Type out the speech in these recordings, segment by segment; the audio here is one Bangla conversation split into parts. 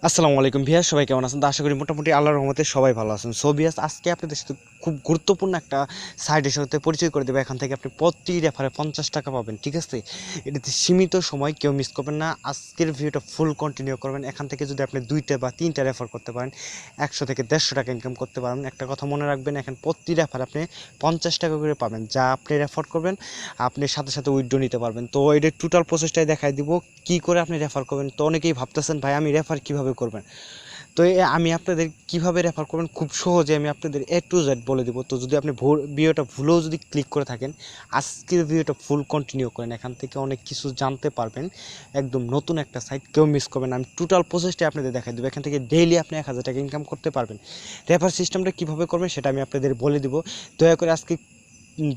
আসসালামু আলাইকুম ভিউয়ার, সবাই কেমন আছেন? তো আশা করি মোটামুটি আল্লাহর রহমতে সবাই ভালো আছেন। সো ভিউয়ার্স, আজকে আপনাদের সাথে খুব গুরুত্বপূর্ণ একটা সাইটের সাথে পরিচয় করে দেবো। এখান থেকে আপনি প্রতি রেফারে 50 টাকা পাবেন, ঠিক আছে? এটাতে সীমিত সময়, কেউ মিস করবেন না। আজকের ভিডিওটা ফুল কন্টিনিউ করবেন। এখান থেকে যদি আপনি 2টা বা 3টা রেফার করতে পারেন, 100 থেকে 150 টাকা ইনকাম করতে পারেন। একটা কথা মনে রাখবেন, এখানে প্রতি রেফার আপনি 50 টাকা করে পাবেন। যা আপনি রেফার করবেন আপনি সাথে সাথে উইথড্র নিতে পারবেন। তো এটার টোটাল প্রসেসটাই দেখাই দিব, কি করে আপনি রেফার করবেন। তো অনেকেই ভাবতেছেন, ভাই আমি রেফার কিভাবে করবেন? তো আমি আপনাদের কিভাবে রেফার করবেন খুব সহজে আমি আপনাদের A to Z বলে দেবো। তো যদি আপনি ভিডিওটা ভুলেও যদি ক্লিক করে থাকেন, আজকের ভিডিওটা ফুল কন্টিনিউ করেন। এখান থেকে অনেক কিছু জানতে পারবেন। একদম নতুন একটা সাইট, কেউ মিস করবেন না। আমি টোটাল প্রসেসটা আপনাদের দেখাই দেবো। এখান থেকে ডেইলি আপনি 1000 টাকা ইনকাম করতে পারবেন। রেফার সিস্টেমটা কীভাবে করবেন সেটা আমি আপনাদের বলে দেবো। দয়া করে আজকে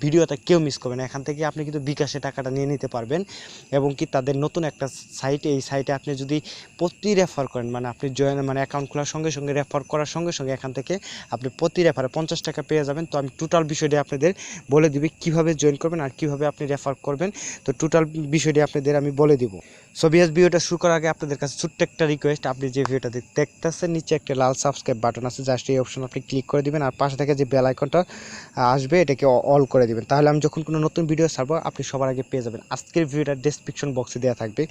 ভিডিওটা কেউ মিস করবে না। এখান থেকে আপনি কিন্তু বিকাশে টাকাটা নিয়ে নিতে পারবেন এবং কি তাদের নতুন একটা সাইট, এই সাইটে আপনি যদি প্রতি রেফার করেন, মানে আপনি অ্যাকাউন্ট খোলার সঙ্গে সঙ্গে রেফার করার সঙ্গে সঙ্গে এখান থেকে আপনি প্রতি রেফারে 50 টাকা পেয়ে যাবেন। তো আমি টোটাল বিষয়টি আপনাদের বলে দিবি কীভাবে জয়েন করবেন আর কীভাবে আপনি রেফার করবেন। তো টোটাল বিষয়টি আপনাদের আমি বলে দিব। সো ভিডিওটা শুরু করার আগে আপনাদের কাছে ছোট্ট একটা রিকোয়েস্ট, আপনি যে ভিডিওটা দেখতেছেন নিচে একটা লাল সাবস্ক্রাইব বাটন আছে, জাস্ট এই অপশন আপনি ক্লিক করে দিবেন আর পাশে থেকে যে বেল আইকনটা আসবে এটাকে অল করে দিবেন। তাহলে আমি যখন কোনো নতুন ভিডিও ছাড়বো আপনি সবার আগে পেয়ে যাবেন। আজকের ভিডিওটা ডেসক্রিপশন বক্সে দেওয়া থাকবে।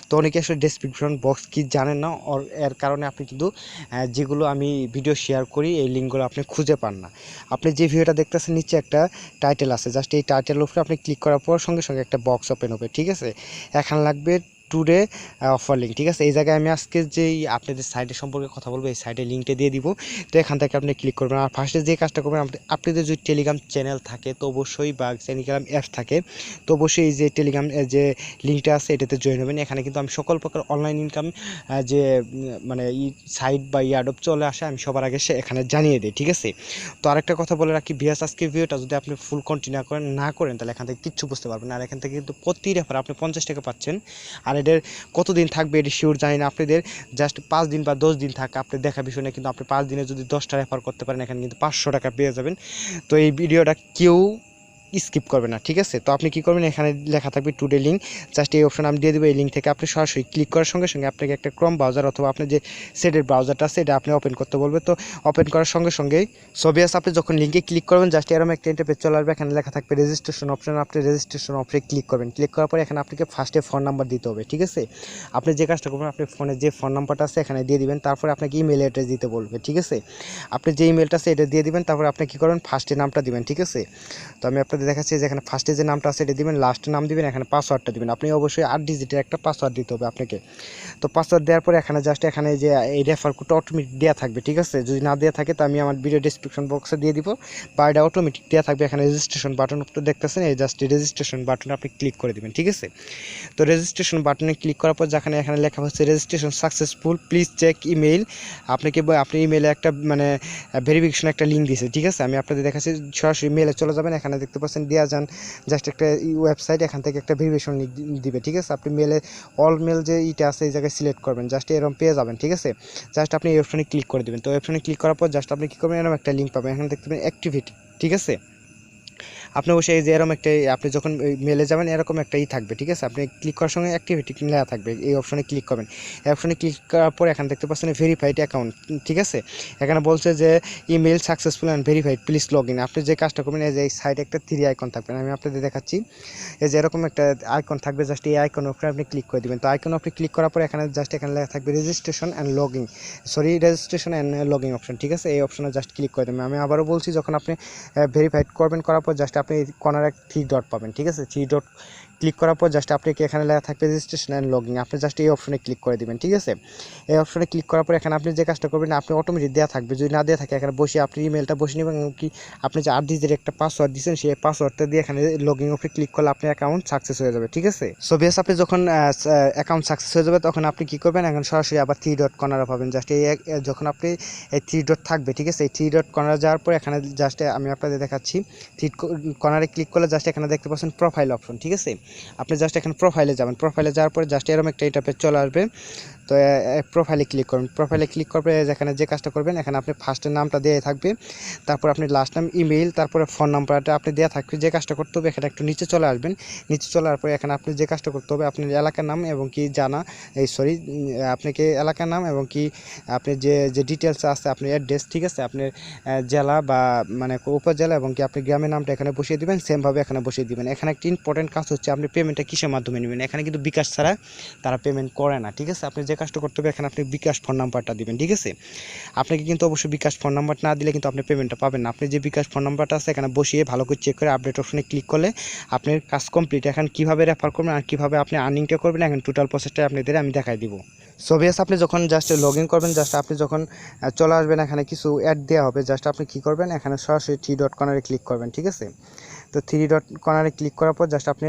তো অনেকে আসলে ডেসক্রিপশন বক্স কি জানেন না, এর কারণে আপনি কিন্তু যেগুলো আমি ভিডিও শেয়ার করি এই লিঙ্কগুলো আপনি খুঁজে পান না। আপনি যে ভিডিওটা দেখতেছেন নিচে একটা টাইটেল আছে, জাস্ট এই টাইটেলের উপরে আপনি ক্লিক করার পর সঙ্গে সঙ্গে একটা বক্স ওপেন হবে, ঠিক আছে? এখানে লাগবে টুডে অফার লিঙ্ক, ঠিক আছে? এই জায়গায় আমি আজকে যেই আপনাদের সাইটের সম্পর্কে কথা বলবো এই সাইটের লিঙ্কটা দিয়ে দিব। তো এখান থেকে আপনি ক্লিক করবেন আর ফার্স্টে যে কাজটা করবেন, আপনাদের যদি টেলিগ্রাম চ্যানেল থাকে তো অবশ্যই, বা টেলিগ্রাম অ্যাপস থাকে তো অবশ্যই এই যে টেলিগ্রাম যে লিঙ্কটা আছে এটাতে জয়েন হবেন। এখানে কিন্তু আমি সকল প্রকার অনলাইন ইনকাম যে মানে সাইট বা অ্যাডপ চলে আসে আমি সবার আগে এখানে জানিয়ে দিই, ঠিক আছে? তো আরেকটা কথা বলে রাখি, ভিউয়ার্স, আজকের ভিডিওটা যদি আপনি ফুল কন্টিনিউ করেন তাহলে এখান থেকে কিচ্ছু বুঝতে পারবেন না। আর এখান থেকে কিন্তু প্রতি রেফার আপনি 50 টাকা পাচ্ছেন। আর এদের কতদিন থাকবে এটি শিওর জানি না, আপনাদের জাস্ট 5 দিন বা 10 দিন থাকে আপনি দেখা বিষয় না, কিন্তু আপনি 5 দিনে যদি 10টা রেফার করতে পারেন এখানে কিন্তু 500 টাকা পেয়ে যাবেন। তো এই ভিডিওটা কেউ স্কিপ করবে না, ঠিক আছে? তো আপনি কি করবেন, এখানে লেখা থাকবে টুডে লিঙ্ক, জাস্ট এই অপশন আমি দিয়ে দেবো। এই লিঙ্ক থেকে আপনি সরাসরি ক্লিক করার সঙ্গে সঙ্গে আপনাকে একটা ক্রোম ব্রাউজার অথবা আপনার যে সেটের ব্রাউজারটা আছে এটা আপনি ওপেন করতে বলবে। তো ওপেন করার সঙ্গে সঙ্গেই সবিয়াস আপনি যখন লিঙ্কে ক্লিক করবেন জাস্ট এরকম একটা ইন্টারফেস চলে আসবে। এখানে লেখা থাকবে রেজিস্ট্রেশন অপশন, আপনি রেজিস্ট্রেশন অপশনে ক্লিক করবেন। ক্লিক করার পরে এখানে আপনাকে ফার্স্টে ফোন নাম্বার দিতে হবে, ঠিক আছে? আপনি যে কাজটা করবেন, আপনি ফোনে যে ফোন নাম্বারটা আছে এখানে দিয়ে দিবেন, তারপরে আপনাকে ইমেল অ্যাড্রেস দিতে বলবে, ঠিক আছে? আপনি যে ইমেলটা আছে এটা দিয়ে দিবেন, তারপরে আপনি কী করবেন, ফার্স্টে নামটা দিবেন, ঠিক আছে? তো আমি আপনাদের দেখাচ্ছি যে এখানে ফার্স্টে যে নামটা আছে এটা দিবেন, লাস্টে নাম দিবেন, এখানে পাসওয়ার্ডটা দিবেন। আপনি অবশ্যই 8 ডিজিটের একটা পাসওয়ার্ড দিতে হবে আপনাকে। তো পাসওয়ার্ড দেওয়ার পরে এখানে জাস্ট এখানে যে এই রেফার কোডটা অটোমেটিক দেওয়া থাকবে, ঠিক আছে? যদি না দেওয়া থাকে তো আমি আমার ভিডিও ডেসক্রিপশন বক্সে দিয়ে দিব, বা এটা অটোমেটিক দেওয়া থাকবে। এখানে রেজিস্ট্রেশন বাটন দেখতেছেন, এই জাস্ট রেজিস্ট্রেশন বাটনে আপনি ক্লিক করে দিবেন, ঠিক আছে? তো রেজিস্ট্রেশন বাটনে ক্লিক করার পর যেখানে এখানে লেখা হচ্ছে registration successful, please check email. আপনাকে আপনি ইমেইলে একটা ভেরিফিকেশন একটা লিঙ্ক দিয়েছে, ঠিক আছে? আমি আপনাদের দেখাচ্ছি, সরাসরি মেলে চলে যাবেন। এখানে দেখতে পাচ্ছেন দেওয়া যান জাস্ট একটা ওয়েবসাইট, এখান থেকে একটা ভেরিফিকেশন লিঙ্ক দিবে, ঠিক আছে? আপনি মেলে অল মেল যে ইটা আছে এই জায়গায় সিলেক্ট করবেন, জাস্ট এরকম পেয়ে যাবেন, ঠিক আছে? জাস্ট আপনি এই অপশনে ক্লিক করে দেবেন। তো অপশনে ক্লিক করার পর জাস্ট আপনি কী করবেন, এরকম একটা লিঙ্ক পাবেন, এখানে দেখতে পাবেন অ্যাক্টিভিটি, ঠিক আছে? আপনি অবশ্যই এই যে এরকম একটা, আপনি যখন মেলে যাবেন এরকম একটা থাকবে, ঠিক আছে? আপনি ক্লিক করার সঙ্গে অ্যাক্টিভিটি লেখা থাকবে, এই অপশনে ক্লিক করবেন। এই অপশনে ক্লিক করার পর এখানে দেখতে পাচ্ছেন ভেরিফাইড অ্যাকাউন্ট, ঠিক আছে? এখানে বলছে যে email successful and verified, please log in. আপনি যে কাজটা করবেন, এই যে এই সাইডে একটা 3 আইকন থাকবে, আমি আপনাদের দেখাচ্ছি। এই যে এরকম একটা আইকন থাকবে, জাস্ট এই আইকনের উপরে আপনি ক্লিক করে দেবেন। তো আইকন আপনি ক্লিক করার পর এখানে জাস্ট এখানে লেখা থাকবে registration and login, registration and login option, ঠিক আছে? এই অপশনে জাস্ট ক্লিক করে দেবেন। আমি আবারও বলছি, যখন আপনি ভেরিফাইড করবেন, করার পর জাস্ট আপনি কর্নারে 3 ডট পাবেন, ঠিক আছে? 3 ডট ক্লিক করার পর জাস্ট আপনাকে এখানে লেখা থাকবে রেজিস্ট্রেশন অ্যান্ড লগইন, আপনি জাস্ট এই অপশনে ক্লিক করে দেবেন, ঠিক আছে? এই অপশনে ক্লিক করার পর এখানে আপনি যে কাজটা করবেন আপনি অটোমেটিক দেওয়া থাকবে, যদি না দেওয়া থাকে এখানে বসে আপনি ইমেলটা বসে নেবেন, কি আপনি যে 8 ডিজিটের একটা পাসওয়ার্ড দিয়েছেন সেই পাসওয়ার্ডটা দিয়ে এখানে লগইন উপরে ক্লিক করলে আপনার অ্যাকাউন্ট সাকসেস হয়ে যাবে, ঠিক আছে? সো বেশ, আপনি যখন অ্যাকাউন্ট সাকসেস হয়ে যাবে তখন আপনি কী করবেন, এখন সরাসরি আবার 3 ডট কর্নারে পাবেন, জাস্ট এই যখন আপনি এই 3 ডট থাকবে, ঠিক আছে? এই 3 ডট কর্নারে যাওয়ার পর এখানে জাস্ট আমি আপনাদের দেখাচ্ছি, 3 কর্নারে ক্লিক করলে জাস্ট এখানে দেখতে পাচ্ছেন প্রোফাইল অপশন, ঠিক আছে? আপনি জাস্ট এখানে প্রোফাইলে যাবেন, প্রোফাইলে যাওয়ার পরে জাস্ট এরকম একটা ইন্টারফেস চলে আসবে। তো প্রোফাইলে ক্লিক করবেন, প্রোফাইলে ক্লিক করবে এখানে যে কাজটা করবেন, এখানে আপনি ফার্স্টের নামটা দেওয়া থাকবে, তারপর আপনি লাস্ট নাম, ইমেইল, তারপরে ফোন নাম্বারটা আপনি দেওয়া থাকবে। যে কাজটা করতে হবে এখানে একটু নিচে চলে আসবেন, নিচে চলে আসার পরে এখানে আপনি যে কাজটা করতে হবে, আপনার এলাকার নাম এবং কি আপনাকে এলাকার নাম এবং কি আপনি যে ডিটেলস আছে আপনার অ্যাড্রেস, ঠিক আছে, আপনার জেলা বা মানে উপজেলা এবং কি আপনি গ্রামের নামটা এখানে বসিয়ে দিবেন, সেমভাবে এখানে বসিয়ে দিবেন। এখানে একটা ইম্পর্টেন্ট কাজ হচ্ছে আপনি পেমেন্টটা কিসের মাধ্যমে নেবেন। এখানে কিন্তু বিকাশ ছাড়া তারা পেমেন্ট করে না, ঠিক আছে। আপনি যে কাজটা করতে হবে এখানে আপনি বিকাশ ফোন নাম্বারটা দিবেন, ঠিক আছে। আপনাকে কিন্তু অবশ্যই বিকাশ ফোন নাম্বার না দিলে কিন্তু আপনি পেমেন্টটা পাবেন না। আপনি যে বিকাশ ফোন নাম্বারটা আছে এখানে বসিয়ে ভালো করে চেক করে আপডেট অপশনে ক্লিক করলে আপনার কাজ কমপ্লিট। এখন কীভাবে রেফার করবেন আর কীভাবে আপনি আর্নিংটা করবেন এখন টোটাল প্রসেসটা আপনাদের আমি দেখাই দিব। সো ভিউয়ার্স, আপনি যখন জাস্ট লগ ইন করবেন, জাস্ট আপনি যখন চলে আসবেন এখানে কিছু অ্যাড দেওয়া হবে, জাস্ট আপনি কী করবেন এখানে সরাসরি থ্রি ডট কর্নারে ক্লিক করবেন, ঠিক আছে। তো থ্রি ডট কর্নারে ক্লিক করার পর জাস্ট আপনি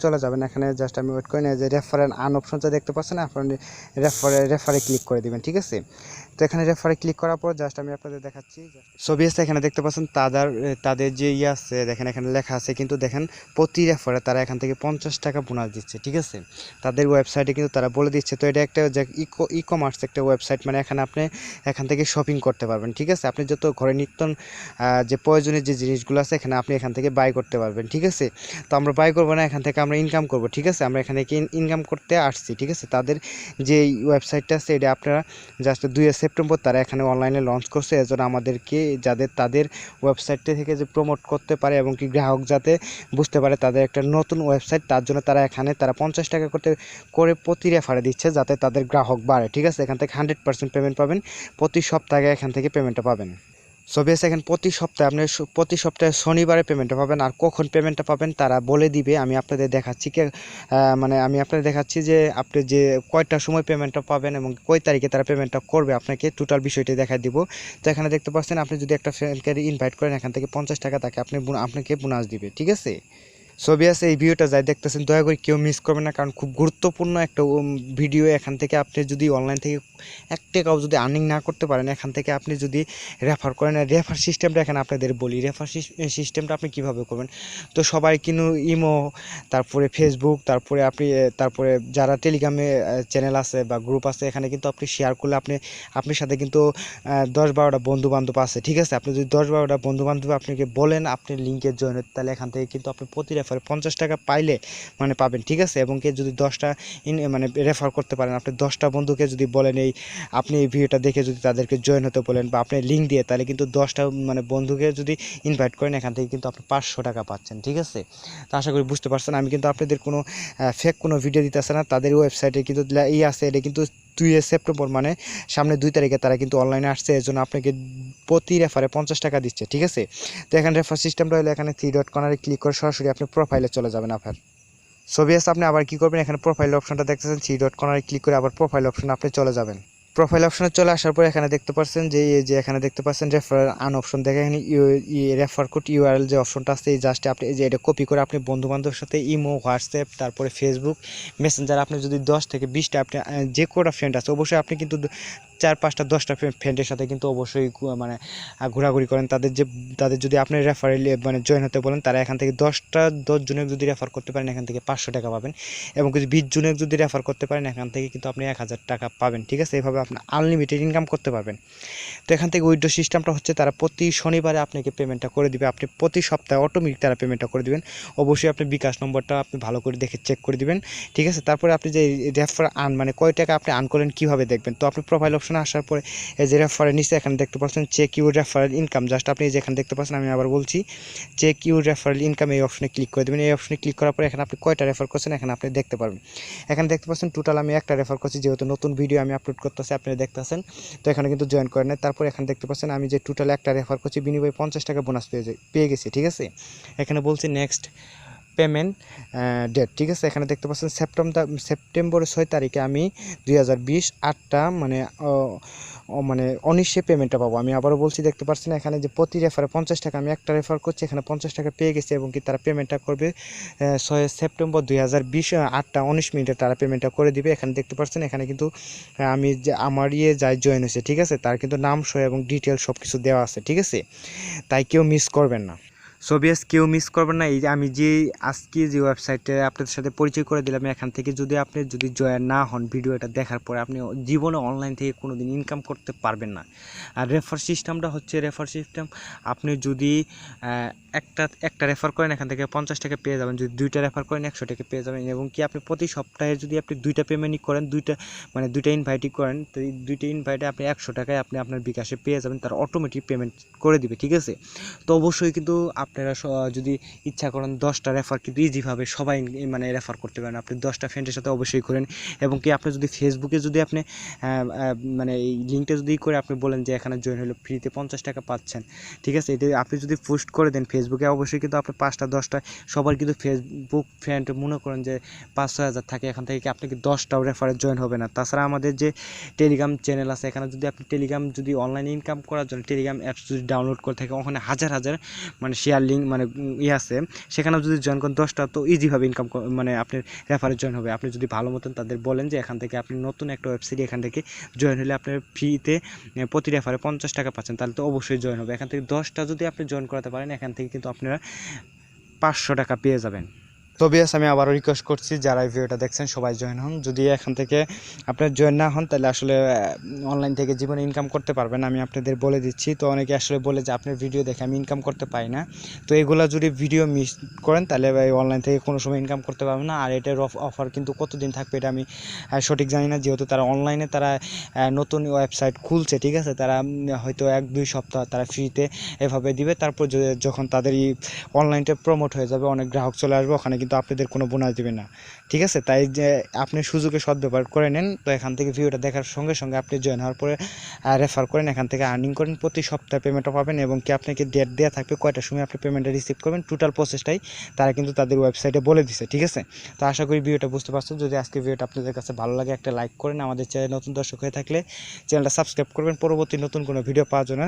চলে যাবেন, এখানে জাস্ট আমি ওয়েট করি না, যে রেফারেল আন অপশনটা দেখতে পাচ্ছেন, আপনি রেফারে ক্লিক করে দেবেন, ঠিক আছে। তো এখানে রেফারে ক্লিক করার পর জাস্ট আমি আপনাদের দেখাচ্ছি। সো ভিউয়ার্স, এখানে দেখতে পাচ্ছেন তাদের যে আছে দেখেন এখানে লেখা আছে, কিন্তু দেখেন প্রতি রেফারে তারা এখান থেকে 50 টাকা বোনাস দিচ্ছে, ঠিক আছে। তাদের ওয়েবসাইটে কিন্তু তারা বলে দিচ্ছে। তো এটা একটা যে ই কমার্স একটা ওয়েবসাইট, মানে এখানে আপনি এখান থেকে শপিং করতে পারবেন, ঠিক আছে। আপনি যত ঘরে নিত্য যে প্রয়োজনীয় যে জিনিসগুলো আছে এখানে আপনি এখান থেকে বাই করতে পারবেন, ঠিক আছে। তো আমরা বাই করবো না, এখান থেকে আমরা ইনকাম করব, ঠিক আছে। আমরা এখানে ইনকাম করতে আসছি, ঠিক আছে। তাদের যে ওয়েবসাইটটা আছে এটা আপনারা জাস্ট 2 সেপ্টেম্বর তারা এখানে অনলাইনে লঞ্চ করছে, এজন্য আমাদেরকে তাদের ওয়েবসাইটটা থেকে যে প্রমোট করতে পারে এবং কি গ্রাহক যাতে বুঝতে পারে তাদের একটা নতুন ওয়েবসাইট, তার জন্য তারা 50 টাকা করে প্রতি রেফারে দিচ্ছে, যাতে তাদের গ্রাহক বাড়ে, ঠিক আছে। এখান থেকে 100% পেমেন্ট পাবেন, প্রতি সপ্তাহে এখান থেকে পেমেন্টটা পাবেন। সো বেশ, এখন প্রতি সপ্তাহে শনিবারে পেমেন্টটা পাবেন। আর কখন পেমেন্টটা পাবেন তারা বলে দিবে, আমি আপনাদের দেখাচ্ছি আমি আপনাদের দেখাচ্ছি যে আপনি যে কয়টার সময় পেমেন্টটা পাবেন এবং কয় তারিখে তারা পেমেন্টটা করবে, আপনাকে টোটাল বিষয়টি দেখাই দিব। তো এখানে দেখতে পাচ্ছেন, আপনি যদি একটা ফ্রেন্ডকে ইনভাইট করেন এখান থেকে 50 টাকা তাকে আপনাকে বোনাস দিবে, ঠিক আছে। সো ভিউয়ার্স, এই ভিডিওটা যাই দেখতেছেন দয়া করে কেউ মিস করবেন না, কারণ খুব গুরুত্বপূর্ণ একটা ভিডিও। এখান থেকে আপনি যদি অনলাইন থেকে 1 টাকাও যদি আর্নিং না করতে পারেন, এখান থেকে আপনি যদি রেফার করেন, রেফার সিস্টেমটা এখানে আপনাদের বলি। রেফার সিস্টেমটা আপনি কিভাবে করবেন, তো সবাই কিন্তু ইমো, তারপরে ফেসবুক, তারপরে যারা টেলিগ্রামে চ্যানেল আছে বা গ্রুপ আছে, এখানে কিন্তু আপনি শেয়ার করলে আপনার সাথে কিন্তু 10-12টা বন্ধু বান্ধব আছে, ঠিক আছে। আপনি যদি 10-12টা বন্ধু বান্ধব আপনাকে বলেন আপনি লিঙ্কে জয়েন হতে, তাহলে এখান থেকে কিন্তু আপনি প্রতি রেফারে 50 টাকা পাবেন, ঠিক আছে। এবং কি যদি 10টা রেফার করতে পারেন, আপনি 10টা বন্ধুকে যদি বলেন আপনি এই ভিডিওটা দেখে যদি তাদেরকে জয়েন হতে বলেন বা আপনি লিঙ্ক দিয়ে, তাহলে কিন্তু 10টা বন্ধুকে যদি ইনভাইট করেন এখান থেকে কিন্তু আপনি 500 টাকা পাচ্ছেন, ঠিক আছে। তো আশা করি বুঝতে পারছেন, আমি কিন্তু আপনাদের কোনো ফেক কোনো ভিডিও দিতেছে না। তাদের ওয়েবসাইটে কিন্তু আছে, এটা কিন্তু 2 সেপ্টেম্বর মানে সামনে 2 তারিখে তারা কিন্তু অনলাইনে আসছে, এর জন্য আপনাকে প্রতি রেফারে 50 টাকা দিচ্ছে, ঠিক আছে। তো এখানে রেফার সিস্টেমটা হলো, এখানে থ্রি ডট কর্নারে ক্লিক করে সরাসরি আপনি প্রোফাইলে চলে যাবেন আপনার। সো ভিউয়ার্স, আপনি আবার কি করবেন, এখানে প্রোফাইল অপশনটা দেখতেছেন, থ্রি ডট কর্নারে ক্লিক করে আবার প্রোফাইল অপশনে আপনি চলে যাবেন। প্রোফাইল অপশনে চলে আসার পর এখানে দেখতে পাচ্ছেন যে এখানে দেখতে পাচ্ছেন রেফার আন অপশন, দেখে এখানে রেফার কোড ইউআরএল যে অপশনটা আছে, এই জাস্ট আপনি যে এটা কপি করে আপনি বন্ধু বান্ধবের সাথে ইমো, হোয়াটসঅ্যাপ, তারপরে ফেসবুক মেসেঞ্জার, আপনি যদি 10 থেকে 20টা আপনি যে কটা ফ্রেন্ড আছে, অবশ্যই আপনি কিন্তু 4-5টা 10টা ফ্রেন্ডের সাথে কিন্তু অবশ্যই ঘোরাঘুরি করেন। তাদের যদি আপনি রেফারেল জয়েন হতে বলেন, তারা এখান থেকে 10 জনের যদি রেফার করতে পারেন এখান থেকে 500 টাকা পাবেন, এবং যদি 20 জনের যদি রেফার করতে পারেন এখান থেকে কিন্তু আপনি 1000 টাকা পাবেন, ঠিক আছে। এইভাবে আপনি আনলিমিটেড ইনকাম করতে পারবেন। তো এখান থেকে উইথড্র সিস্টেমটা হচ্ছে, তারা প্রতি শনিবারে আপনাকে পেমেন্টটা করে দিবে, আপনি প্রতি সপ্তাহে অটোমেটিক তারা পেমেন্টটা করে দিবেন। অবশ্যই আপনি বিকাশ নম্বরটা আপনি ভালো করে দেখে চেক করে দিবেন, ঠিক আছে। তারপরে আপনি যে রেফার কয় টাকা আপনি আর্ন করেন কীভাবে দেখবেন, তো আপনি প্রোফাইল অপশনে আসার পরে এই যে রেফারের নিচে এখানে দেখতে পাচ্ছেন check your referral income, just আপনি যেখানে দেখতে পাচ্ছেন, আমি আবার বলছি, চেক ইউর রেফারেল ইনকাম, এই অপশনে ক্লিক করে দেবেন। এই অপশনে ক্লিক করার পরে এখানে আপনি কয়টা রেফার করছেন এখানে আপনি দেখতে পারবেন। এখানে দেখতে পাচ্ছেন টোটাল আমি একটা রেফার করছি, যেহেতু নতুন ভিডিও আমি আপলোড করতেছি আপনারা দেখতেছেন, তো এখানে কিন্তু জয়েন করে নেয়। তারপর এখানে দেখতে পাচ্ছেন আমি যে টোটাল একটা রেফার করছি, বিনিময়ে 50 টাকা বোনাস পেয়ে গেছি, ঠিক আছে। এখানে বলছি নেক্সট পেমেন্ট ডেট, ঠিক আছে। এখানে দেখতে পাচ্ছেন সেপ্টেম্বরের 6 তারিখে আমি 2020 8টা 19 পেমেন্টটা পাবো। আমি আবারও বলছি, দেখতে পাচ্ছেন এখানে যে প্রতি রেফারে 50 টাকা, আমি একটা রেফার করছি এখানে 50 টাকা পেয়ে গেছি, এবং কি তারা পেমেন্টটা করবে 6 সেপ্টেম্বর 2020 8টা 19 মিনিটে তারা পেমেন্টটা করে দিবে। এখানে দেখতে পাচ্ছেন এখানে কিন্তু আমি যে আমার যাই জয়েন হয়েছে, ঠিক আছে, তার কিন্তু নাম সহ এবং ডিটেল সব কিছু দেওয়া আছে, ঠিক আছে। তাই কেউ মিস করবেন না। সোবিয়াস কেউ মিস করবেন না। এই যে আমি যে আজকে যে ওয়েবসাইটে আপনাদের সাথে পরিচয় করে দিলাম, এখান থেকে যদি আপনি যদি জয়েন না হন ভিডিওটা দেখার পরে, আপনি জীবনে অনলাইন থেকে কোনো দিন ইনকাম করতে পারবেন না। আর রেফার সিস্টেমটা হচ্ছে, রেফার সিস্টেম আপনি যদি একটা রেফার করেন এখান থেকে 50 টাকা পেয়ে যাবেন, যদি 2টা রেফার করেন 100 টাকা পেয়ে যাবেন। এবং কি আপনি প্রতি সপ্তাহে যদি আপনি 2টা পেমেন্টই করেন, 2টা ইনভাইটই করেন, তো এই 2টা ইনভাইটে আপনি 100 টাকায় আপনি আপনার বিকাশে পেয়ে যাবেন, তার অটোমেটিক পেমেন্ট করে দিবে, ঠিক আছে। তো অবশ্যই কিন্তু আপনারা যদি ইচ্ছা করেন 10টা রেফার কিন্তু ইজিভাবে সবাই মানে রেফার করতে পারেন। আপনি 10টা ফ্রেন্ডের সাথে অবশ্যই করেন। এবং কি আপনি যদি ফেসবুকে যদি আপনি মানে এই লিঙ্কটা যদি করে আপনি বলেন যে এখানে জয়েন হলে ফ্রিতে 50 টাকা পাচ্ছেন, ঠিক আছে, এটা আপনি যদি পোস্ট করে দেন ফেসবুকে, অবশ্যই কিন্তু আপনি 5টা 10টা সবার কিন্তু ফেসবুক ফ্রেন্ড মনে করেন যে 5-6 হাজার থাকে, এখান থেকে কি আপনি কি 10টাও রেফারে জয়েন হবে না। তাছাড়া আমাদের যে টেলিগ্রাম চ্যানেল আছে, এখানে যদি আপনি টেলিগ্রাম যদি অনলাইনে ইনকাম করার জন্য টেলিগ্রাম অ্যাপস যদি ডাউনলোড করে থাকে, ওখানে হাজার হাজার মানে শেয়ার লিঙ্ক মানে আছে, সেখানেও যদি জয়েন করেন 10টা, তো ইজিভাবে ইনকাম মানে আপনার রেফারে জয়েন হবে। আপনি যদি ভালো মতন তাদের বলেন যে এখান থেকে আপনি নতুন একটা ওয়েবসাইট, এখান থেকে জয়েন হলে আপনার ফ্রিতে প্রতি রেফারে 50 টাকা পাচ্ছেন, তাহলে তো অবশ্যই জয়েন হবে। এখান থেকে 10টা যদি আপনি জয়েন করাতে পারেন, এখান থেকে কিন্তু আপনারা 500 টাকা পেয়ে যাবেন। তো বিয়াস আমি আবারও রিকোয়েস্ট করছি যারা এই ভিডিওটা দেখছেন সবাই জয়েন হন। যদি এখান থেকে আপনার জয়েন না হন তাহলে আসলে অনলাইন থেকে জীবনে ইনকাম করতে পারবেন, আমি আপনাদের বলে দিচ্ছি। তো অনেকে আসলে বলে যে আপনার ভিডিও দেখে আমি ইনকাম করতে পারি না, তো এগুলো যদি ভিডিও মিস করেন তাহলে অনলাইন থেকে কোনো সময় ইনকাম করতে পারবেন না। আর এটার অফার কিন্তু কতদিন থাকবে এটা আমি সঠিক জানি না, যেহেতু তারা অনলাইনে তারা নতুন ওয়েবসাইট খুলছে, ঠিক আছে, তারা হয়তো 1-2 সপ্তাহ তারা ফ্রিতে এভাবে দিবে, তারপর যখন তাদের অনলাইনটা প্রমোট হয়ে যাবে, অনেক গ্রাহক চলে আসবে, ওখানে কিন্তু আপনাদের কোনো বোনাস দেবে না, ঠিক আছে। তাই যে আপনি সুযোগে সদ্ব্যবহার করে নেন। তো এখান থেকে ভিডিওটা দেখার সঙ্গে সঙ্গে আপনি জয়েন হওয়ার পরে রেফার করেন, এখান থেকে আর্নিং করেন, প্রতি সপ্তাহে পেমেন্টও পাবেন। এবং কি আপনাকে ডেট দেওয়া থাকবে কয়টার সময় আপনি পেমেন্টটা রিসিভ করবেন, টোটাল প্রসেসটাই তারা কিন্তু তাদের ওয়েবসাইটে বলে দিছে, ঠিক আছে। তো আশা করি ভিডিওটা বুঝতে পারছেন। যদি আজকে ভিডিওটা আপনাদের কাছে ভালো লাগে একটা লাইক করেন, আমাদের চ্যানেলে নতুন দর্শক হয়ে থাকলে চ্যানেলটা সাবস্ক্রাইব করবেন পরবর্তী নতুন কোনো ভিডিও পাওয়ার জন্য।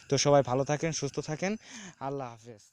তো সবাই ভালো থাকেন, সুস্থ থাকেন, আল্লাহ হাফেজ।